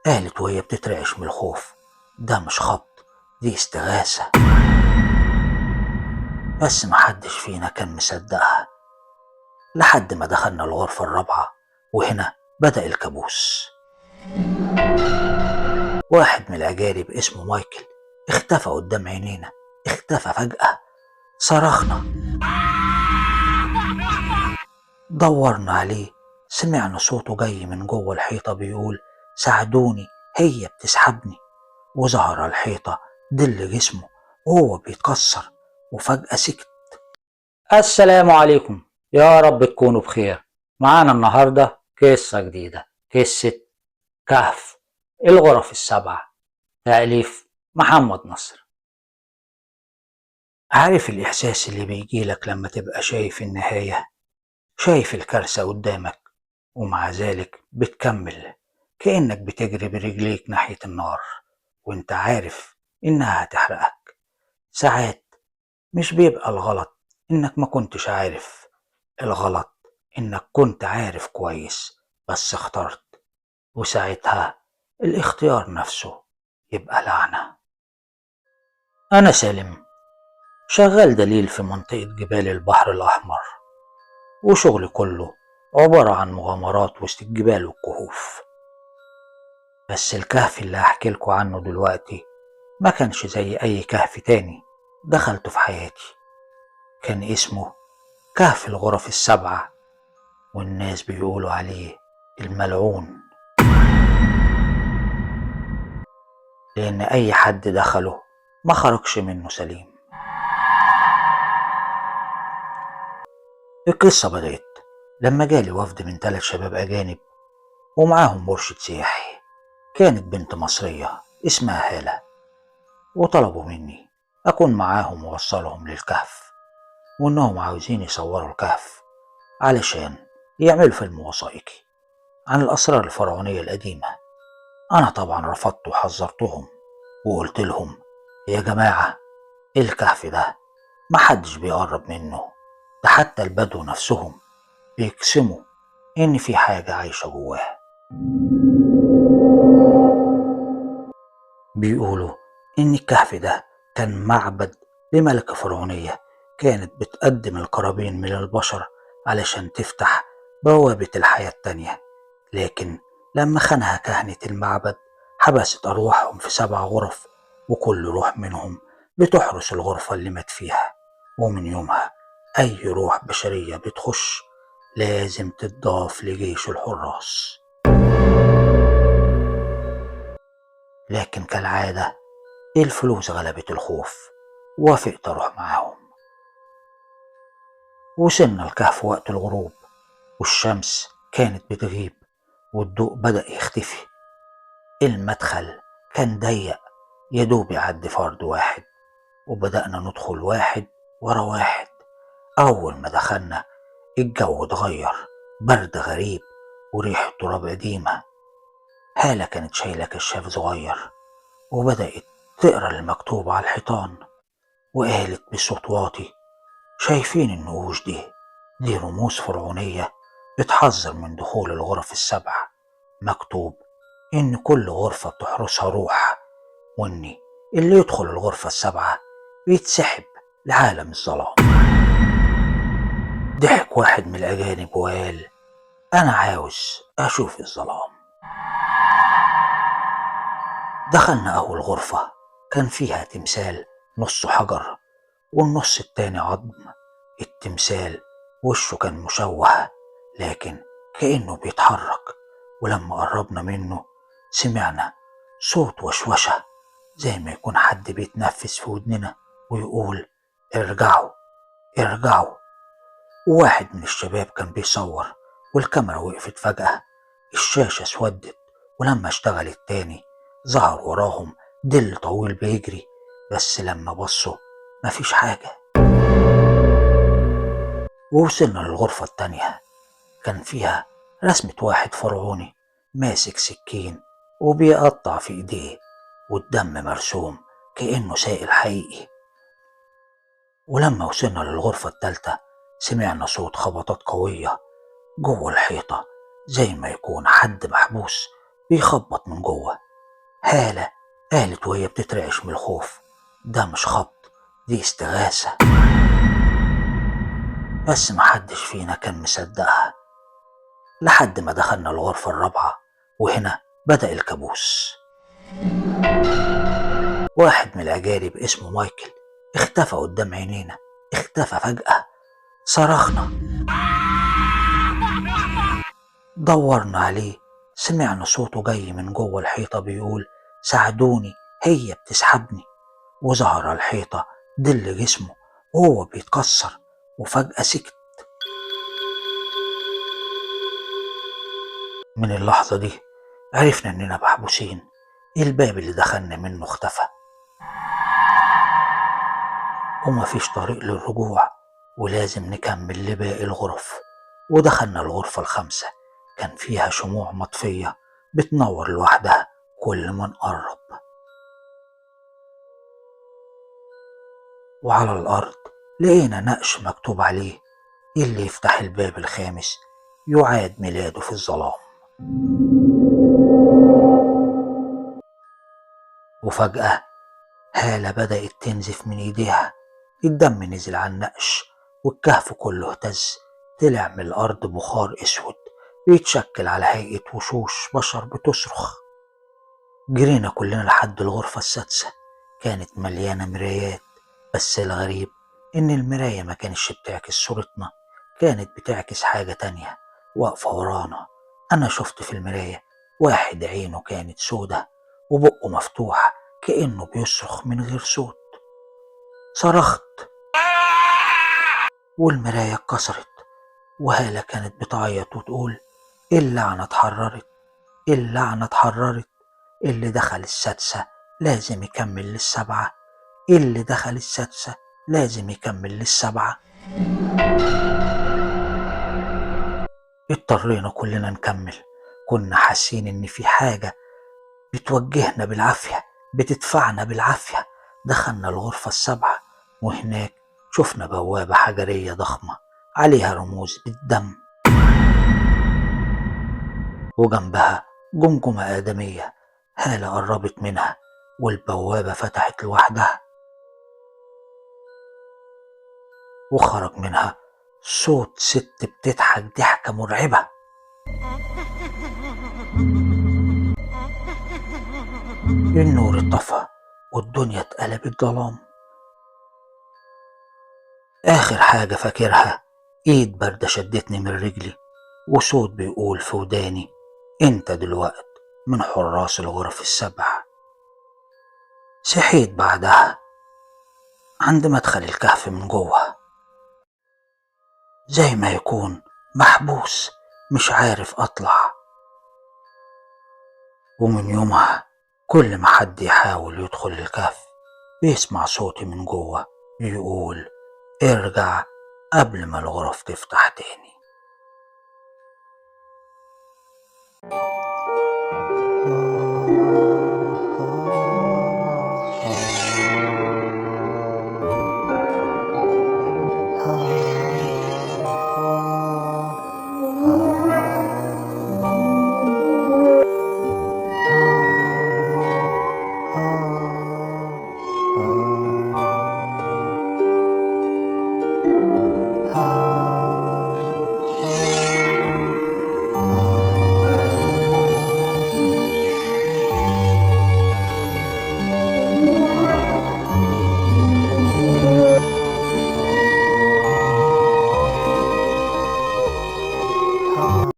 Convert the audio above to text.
قالت وهي بتترعش من الخوف: ده مش خبط، دي استغاثة. بس محدش فينا كان مصدقها لحد ما دخلنا الغرفة الرابعة، وهنا بدأ الكابوس. واحد من الأجانب اسمه مايكل اختفى قدام عينينا، اختفى فجأة. صرخنا، دورنا عليه، سمعنا صوته جاي من جوه الحيطة بيقول: ساعدوني، هي بتسحبني. وظهر على الحيطة ظل جسمه وهو بيتكسر، وفجأة سكت. السلام عليكم، يا رب تكونوا بخير. معانا النهاردة قصة جديدة، قصة كهف الغرف السبعة، تأليف محمد نصر. عارف الإحساس اللي بيجيلك لما تبقى شايف النهاية، شايف الكارثة قدامك، ومع ذلك بتكمل كأنك بتجري برجليك ناحية النار وانت عارف إنها هتحرقك. ساعات مش بيبقى الغلط إنك ما كنتش عارف، الغلط إنك كنت عارف كويس بس اخترت، وساعتها الاختيار نفسه يبقى لعنة. أنا سالم، شغال دليل في منطقة جبال البحر الأحمر، وشغلي كله عبارة عن مغامرات وسط الجبال والكهوف. بس الكهف اللي هحكي لكم عنه دلوقتي ما كانش زي أي كهف تاني دخلته في حياتي. كان اسمه كهف الغرف السبعة، والناس بيقولوا عليه الملعون، لأن أي حد دخله ما خرجش منه سليم. القصة بدأت لما جالي وفد من 3 شباب أجانب ومعاهم مرشد سياحي. كانت بنت مصرية اسمها هالة، وطلبوا مني أكون معاهم وأوصلهم للكهف، وإنهم عاوزين يصوروا الكهف علشان يعملوا فيلم وثائقي عن الأسرار الفرعونية القديمة. أنا طبعا رفضت وحذرتهم وقلت لهم: يا جماعة، الكهف ده محدش بيقرب منه، ده حتى البدو نفسهم بيقسموا إن في حاجة عايشة جواه. بيقولوا إن الكهف ده كان معبد لملكة فرعونية كانت بتقدم القرابين من البشر علشان تفتح بوابة الحياة التانية، لكن لما خانها كهنة المعبد حبست أرواحهم في 7 غرف، وكل روح منهم بتحرس الغرفة اللي مات فيها. ومن يومها أي روح بشرية بتخش لازم تتضاف لجيش الحراس. لكن كالعادة الفلوس غلبت الخوف، وافقت أروح معاهم. وصلنا الكهف وقت الغروب، والشمس كانت بتغيب والضوء بدأ يختفي. المدخل كان ضيق، يدوب يعدي فرد واحد، وبدأنا ندخل واحد ورا واحد. أول ما دخلنا الجو اتغير، برد غريب وريحة تراب قديمة. هالة كانت شايلة كشاف صغير وبدأت تقرا المكتوب على الحيطان، وقالت بصوت واطي: شايفين النقوش دي رموز فرعونية بتحذر من دخول الغرف السبع. مكتوب إن كل غرفة بتحرسها روح، وإن اللي يدخل الغرفة السبعة بيتسحب لعالم الظلام. ضحك واحد من الأجانب وقال: أنا عاوز أشوف الظلام. دخلنا أول غرفة، كان فيها تمثال نصه حجر والنص التاني عظم. التمثال وشه كان مشوه لكن كأنه بيتحرك، ولما قربنا منه سمعنا صوت وشوشة زي ما يكون حد بيتنفس في ودننا ويقول: ارجعوا ارجعوا. وواحد من الشباب كان بيصور والكاميرا وقفت فجأة، الشاشة اسودت، ولما اشتغلت تاني ظهر وراهم ظل طويل بيجري، بس لما بصوا مفيش حاجة. ووصلنا للغرفة التانية، كان فيها رسمة واحد فرعوني ماسك سكين وبيقطع في ايديه، والدم مرسوم كأنه سائل حقيقي. ولما وصلنا للغرفة التالتة سمعنا صوت خبطات قوية جوه الحيطة، زي ما يكون حد محبوس بيخبط من جوه. هالة قالت وهي بتترعش من الخوف: ده مش خبط، دي استغاثة. بس محدش فينا كان مصدقها لحد ما دخلنا الغرفة الرابعة، وهنا بدأ الكابوس. واحد من الأجانب اسمه مايكل اختفى قدام عينينا، اختفى فجأة. صرخنا، دورنا عليه، سمعنا صوته جاي من جوه الحيطة بيقول: ساعدوني، هي بتسحبني. وظهر على الحيطة ظل جسمه وهو بيتكسر، وفجأة سكت. من اللحظة دي عرفنا إننا محبوسين، الباب اللي دخلنا منه اختفى ومفيش طريق للرجوع، ولازم نكمل لباقي الغرف. ودخلنا الغرفة الخامسة، كان فيها شموع مطفية بتنور لوحدها كل ما نقرب. وعلى الأرض لقينا نقش مكتوب عليه: اللي يفتح الباب الخامس يعاد ميلاده في الظلام. وفجأة هالة بدأت تنزف من ايديها، الدم نزل على النقش والكهف كله اهتز. طلع من الأرض بخار أسود بيتشكل على هيئة وشوش بشر بتصرخ. جرينا كلنا لحد الغرفة السادسة، كانت مليانة مرايات، بس الغريب إن المراية ما كانتش بتعكس صورتنا، كانت بتعكس حاجة تانية واقفة ورانا. أنا شفت في المراية واحد عينه كانت سودة وبقه مفتوح كأنه بيصرخ من غير صوت. صرخت والمراية اتكسرت، وهالة كانت بتعيط وتقول: اللعنة اتحررت، اللعنة اتحررت. اللي دخل السادسة لازم يكمل للسبعة، اللي دخل السادسة لازم يكمل للسبعة. اضطرينا كلنا نكمل، كنا حاسين ان في حاجة بتوجهنا بالعافية، بتدفعنا بالعافية. دخلنا الغرفة السابعة، وهناك شفنا بوابة حجرية ضخمة عليها رموز بالدم، وجنبها جمجمة آدمية. هالة قربت منها والبوابة فتحت لوحدها، وخرج منها صوت ست بتضحك ضحكة مرعبة. النور اتطفى والدنيا اتقلبت ظلام. آخر حاجة فاكرها إيد باردة شدتني من رجلي، وصوت بيقول في وداني: انت دلوقت من حراس الغرف السبع. صحيت بعدها عند مدخل الكهف من جوه، زي ما يكون محبوس مش عارف اطلع. ومن يومها كل ما حد يحاول يدخل الكهف بيسمع صوتي من جوه يقول: ارجع قبل ما الغرف تفتح تاني.